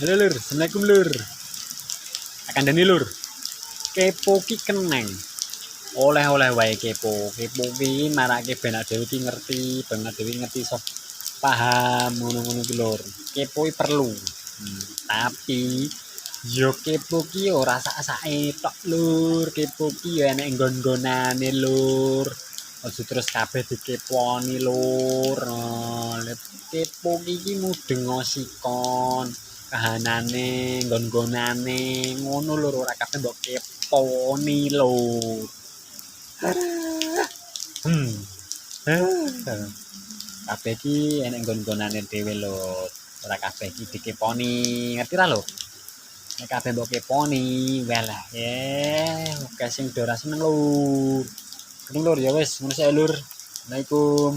Halo lur, assalamualaikum lur. Akan Dani lur. Kepo ki keneng. Oleh-oleh wae kepo. Kepo ki marake ben dhewe ki ngerti, ben dhewe ngerti sok paham ngono-ngono ki lur. Kepo ki perlu. Tapi yo kepo ki ora sak-sake tok lur. Kepo ki yo enek nggon-nggonane lur. Aja terus kabeh dikeponi lur. Kepo ki mudeng sikon. Kahanane, nggon-nggonane, ngono lur ora kabeh mbok keponi lur. Hmm. Kabeh iki enek nggon-nggonane dhewe lur. Ora kabeh iki dikeponi, ngerti ra lho? Nek kabeh mbok keponi, walah oke sing do ora seneng lur. Lur ya wis, ngono sik lur. Assalamualaikum.